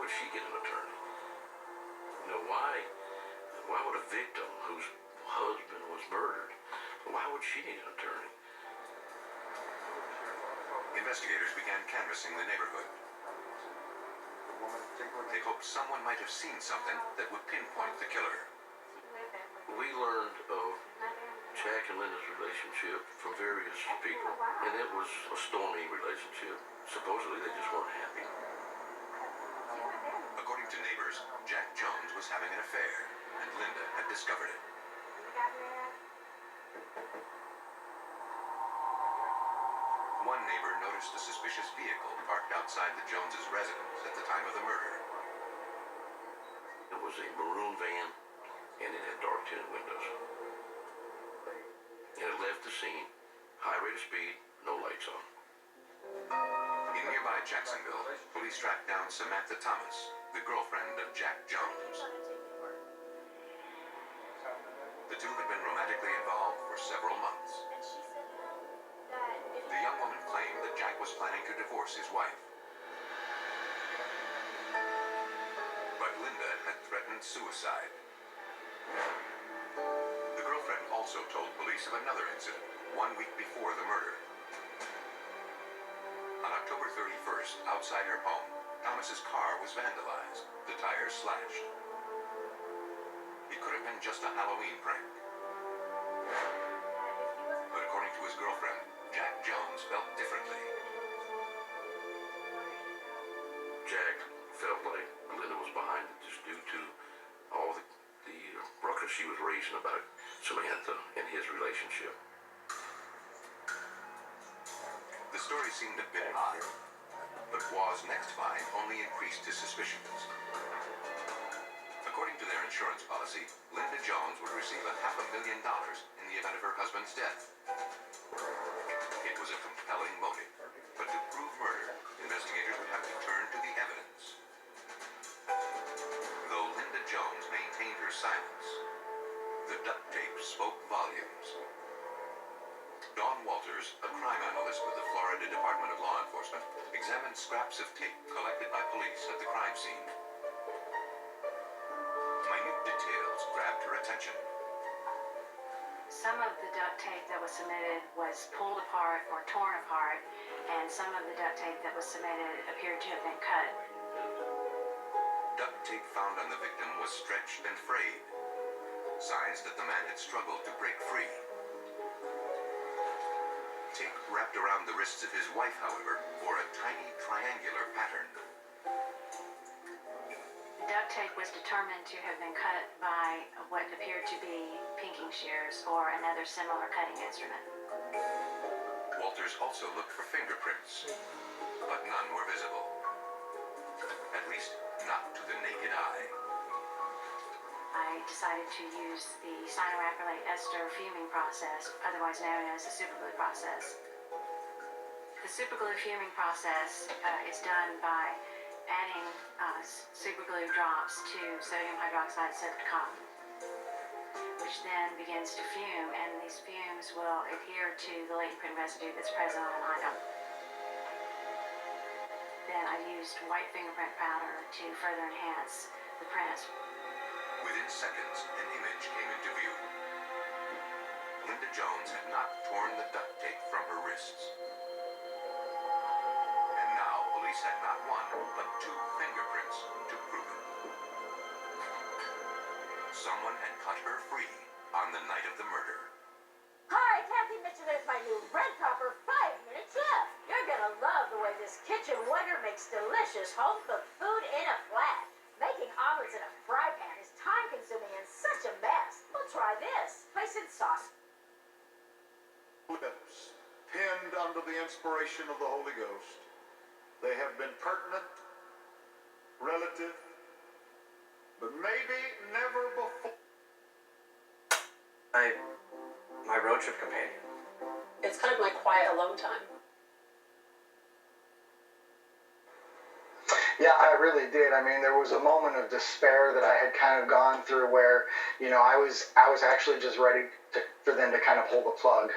would she get an attorney? Why would a victim whose husband was murdered, why would she need an attorney? Investigators began canvassing the neighborhood. They hoped someone might have seen something that would pinpoint the killer. We learned of Jack and Linda's relationship from various people, and it was a stormy relationship. Supposedly they just weren't happy. According to neighbors, Jack Jones was having an affair, and Linda had discovered it. One neighbor noticed a suspicious vehicle parked outside the Joneses' residence at the time of the murder. It was a maroon van, and it had dark tinted windows. And it left the scene, high rate of speed, no lights on. In nearby Jacksonville, police tracked down Samantha Thomas, the girlfriend of Jack Jones. The two had been romantically involved for several months. The young woman claimed that Jack was planning to divorce his wife. But Linda had threatened suicide. The girlfriend also told police of another incident, 1 week before the murder. On October 31st, outside her home, Thomas's car was vandalized, the tires slashed. It could have been just a Halloween prank. But according to his girlfriend, Jack Jones felt differently. Jack felt like Linda was behind it just due to all the ruckus she was raising about Samantha and his relationship. The story seemed a bit odd, but Waugh's next find only increased his suspicions. According to their insurance policy, Linda Jones would receive $500,000 in the event of her husband's death. It was a compelling motive, but to prove murder, investigators would have to turn to the evidence. Though Linda Jones maintained her silence, the duct tape spoke volumes. Don Walters, a crime analyst with the Florida Department of Law Enforcement, examined scraps of tape collected by police at the crime scene. Minute details grabbed her attention. Some of the duct tape that was submitted was pulled apart or torn apart, and some of the duct tape that was submitted appeared to have been cut. Duct tape found on the victim was stretched and frayed, signs that the man had struggled to break free. Tape wrapped around the wrists of his wife, however, bore a tiny triangular pattern. The duct tape was determined to have been cut by what appeared to be pinking shears or another similar cutting instrument. Walters also looked for fingerprints, but none were visible. At least, not to the naked eye. I decided to use the cyanoacrylate ester fuming process, otherwise known as the superglue process. The superglue fuming process is done by adding superglue drops to sodium hydroxide soaked cotton, which then begins to fume, and these fumes will adhere to the latent print residue that's present on an item. Then I used white fingerprint powder to further enhance the print. Within seconds, an image came into view. Linda Jones had not torn the duct tape from her wrists. And now police had not one, but two fingerprints to prove it. Someone had cut her free on the night of the murder. Hi, Kathy Mitchell, there's my new Red Copper 5-minute chef. You're gonna love the way this kitchen wonder makes delicious home-cooked food in a flash. Making omelets in a fry pan is time-consuming and such a mess. Well, try this. Place in sauce. Lips, pinned under the inspiration of the Holy Ghost. They have been pertinent, relative, but maybe never before. My road trip companion. It's kind of my quiet alone time. Yeah, I really did. I mean, there was a moment of despair that I had kind of gone through where, you know, I was actually just ready for them to kind of pull the plug.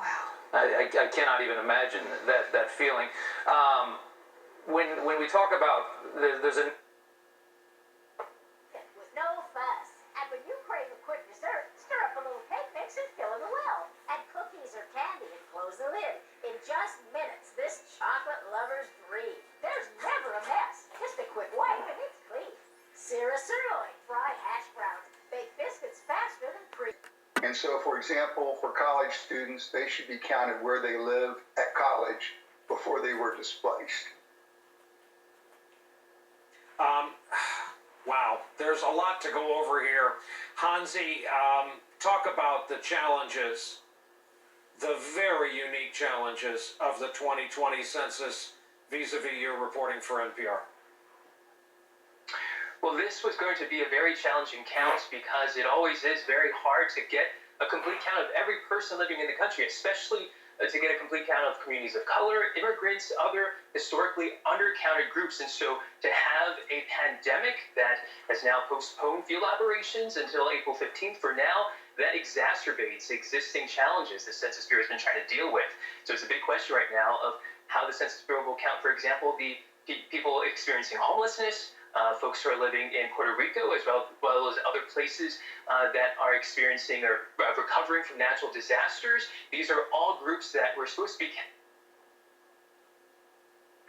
Wow. I cannot even imagine that feeling. when we talk about there's a with no fuss. And when you crave a quick dessert, stir up a little cake mix and fill in the well. Add cookies or candy and close the lid. In just minutes, this chocolate lover's dream. There's never a mess. Just a quick wipe and it's clean. Sear a sirloin, fry hash browns, bake biscuits faster than pre. And so, for example, for college students, they should be counted where they live at college before they were displaced. Wow, there's a lot to go over here. Hansi, talk about the challenges, the very unique challenges of the 2020 census vis-a-vis your reporting for NPR. Well, this was going to be a very challenging count because it always is very hard to get a complete count of every person living in the country, especially to get a complete count of communities of color, immigrants, other historically undercounted groups. And so to have a pandemic that has now postponed field operations until April 15th for now, that exacerbates existing challenges the Census Bureau has been trying to deal with. So it's a big question right now of how the Census Bureau will count, for example, the people experiencing homelessness, folks who are living in Puerto Rico, as well as other places that are experiencing or recovering from natural disasters. These are all groups that we're supposed to be.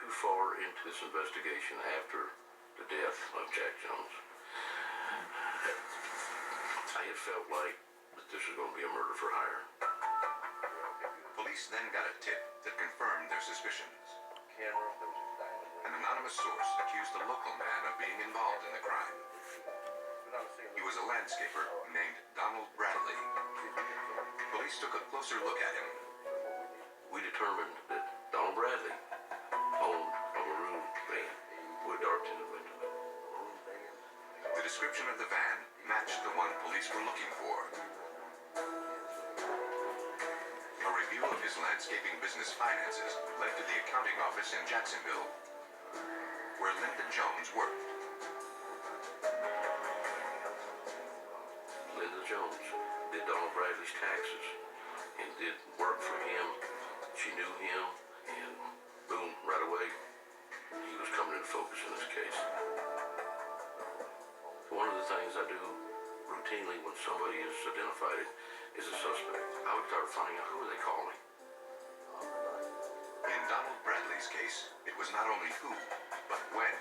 Too far into this investigation after the death of Jack Jones, I had felt like that this was going to be a murder for hire. Police then got a tip that confirmed their suspicions. An anonymous source accused a local man of being involved in the crime. He was a landscaper named Donald Bradley. Police took a closer look at him. We determined that Donald Bradley owned a maroon van with dark tinted windows. The description of the van matched the one police were looking for. A review of his landscaping business finances led to the accounting office in Jacksonville, where Linda Jones worked. Linda Jones did Donald Bradley's taxes and did work for him. She knew him, and boom, right away, he was coming into focus in this case. One of the things I do routinely when somebody is identified as a suspect, I would start finding out who are they calling. In Donald Bradley's case, it was not only who, but when.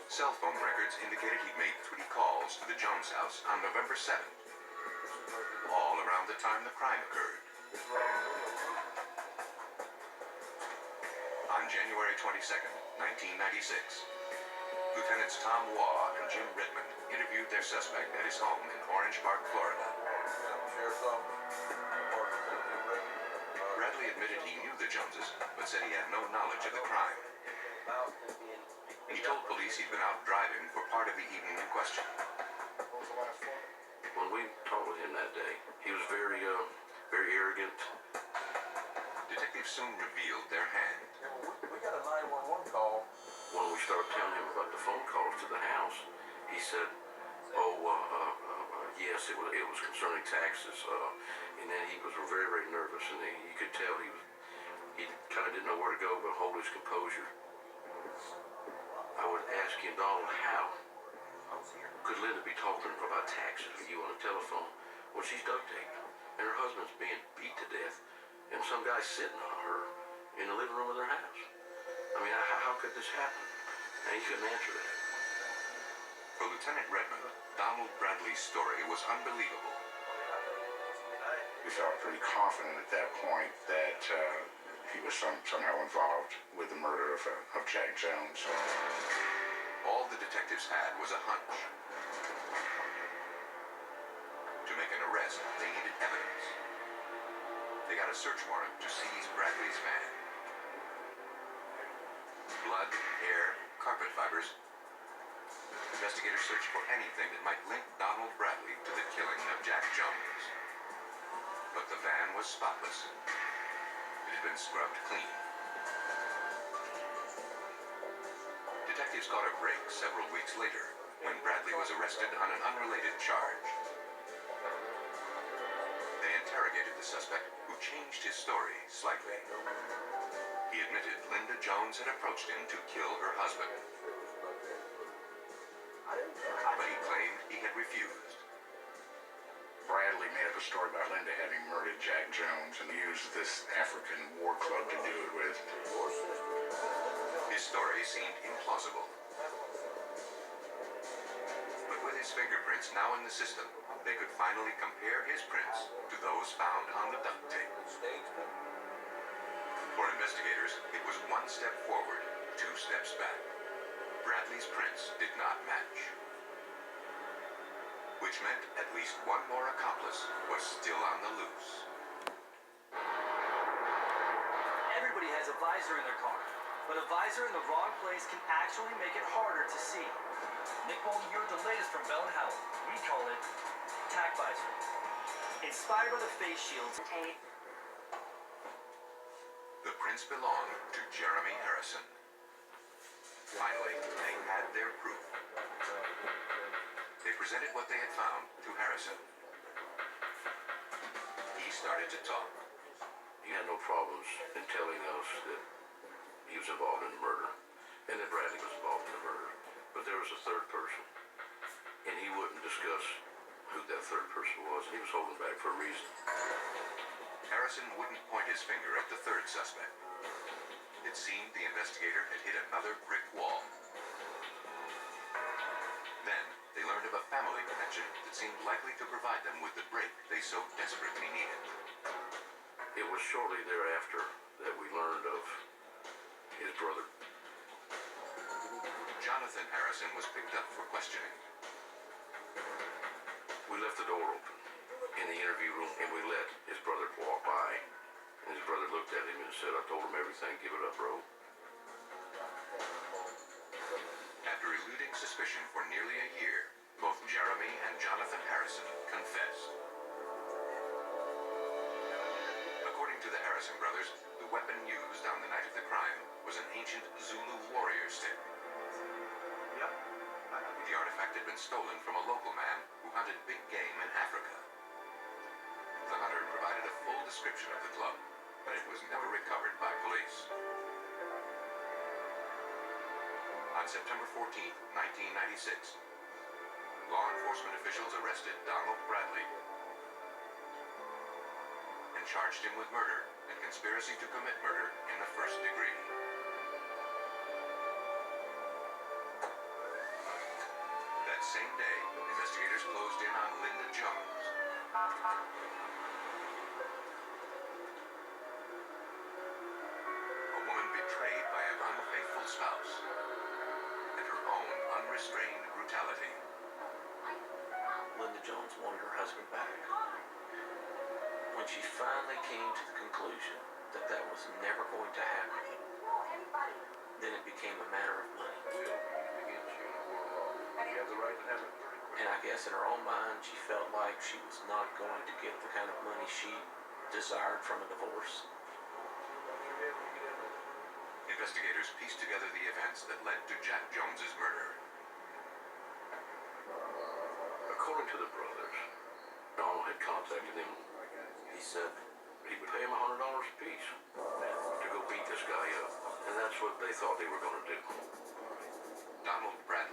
Cell phone records indicated he'd made 3 calls to the Jones house on November 7th, all around the time the crime occurred. On January 22nd, 1996, Lieutenants Tom Waugh and Jim Redmond interviewed their suspect at his home in Orange Park, Florida. Bradley admitted he knew the Joneses, but said he had no knowledge of the crime. He told police he'd been out driving for part of the evening in question. When we talked with him that day, he was very arrogant. Detectives soon revealed their hand. We got a 911 call. When we started telling him about the phone calls to the house, he said, yes, it was concerning taxes. And then he was very, very nervous, and you could tell he kind of didn't know where to go but hold his composure. I would ask him, Donald, how could Linda be talking about taxes with you on the telephone when she's duct taped and her husband's being beat to death and some guy's sitting on her in the living room of their house? I mean, how could this happen? And he couldn't answer that. For Lieutenant Redmond, Donald Bradley's story was unbelievable. We felt pretty confident at that point that he was somehow involved with the murder of Jack Jones. All the detectives had was a hunch. To make an arrest, they needed evidence. They got a search warrant to seize Bradley's van. Blood, hair, carpet fibers. Investigators searched for anything that might link Donald Bradley to the killing of Jack Jones. But the van was spotless. It had been scrubbed clean. Detectives caught a break several weeks later when Bradley was arrested on an unrelated charge. They interrogated the suspect, who changed his story slightly. He admitted Linda Jones had approached him to kill her husband, but he claimed he had refused. Bradley made up a story about Linda having murdered Jack Jones and used this African war club to do it with. His story seemed implausible. But with his fingerprints now in the system, they could finally compare his prints to those found on the duct tape. For investigators, it was one step forward, two steps back. Bradley's prints did not match, which meant at least one more accomplice was still on the loose. Everybody has a visor in their car, but a visor in the wrong place can actually make it harder to see. Nick Bolton here with the latest from Bell & Howell. We call it Tac Visor. Inspired by the face shields. Tape. The prints belonged to Jeremy Harrison. Finally, they had their proof. They presented what they had found to Harrison. He started to talk. He had no problems in telling us that he was involved in the murder and that Bradley was involved in the murder. But there was a third person, and he wouldn't discuss who that third person was, and he was holding back for a reason. Harrison wouldn't point his finger at the third suspect. It seemed the investigator had hit another brick wall. Then they learned of a family connection that seemed likely to provide them with the break they so desperately needed. It was shortly thereafter that we learned of his brother. Jonathan Harrison was picked up for questioning. We left the door open in the interview room, and we let his brother walk by. And his brother looked at him and said, "I told him everything, give it up, bro." After eluding suspicion for nearly a year, both Jeremy and Jonathan Harrison confessed. According to the Harrison brothers, the weapon used on the night of the crime was an ancient Zulu warrior stick. The artifact had been stolen from a local man who hunted big game in Africa. The hunter provided a full description of the club, but it was never recovered by police. On September 14, 1996, law enforcement officials arrested Donald Bradley and charged him with murder and conspiracy to commit murder in the first degree. That same day, investigators closed in on Linda Jones. A woman betrayed by an unfaithful spouse and her own unrestrained brutality. Linda Jones wanted her husband back. When she finally came to the conclusion that that was never going to happen, then it became a matter of money. And I guess in her own mind, she felt like she was not going to get the kind of money she desired from a divorce. Investigators pieced together the events that led to Jack Jones's murder. According to the brothers, Donald had contacted him. He said he would pay him $100 apiece to go beat this guy up. And that's what they thought they were going to do. Donald Bradley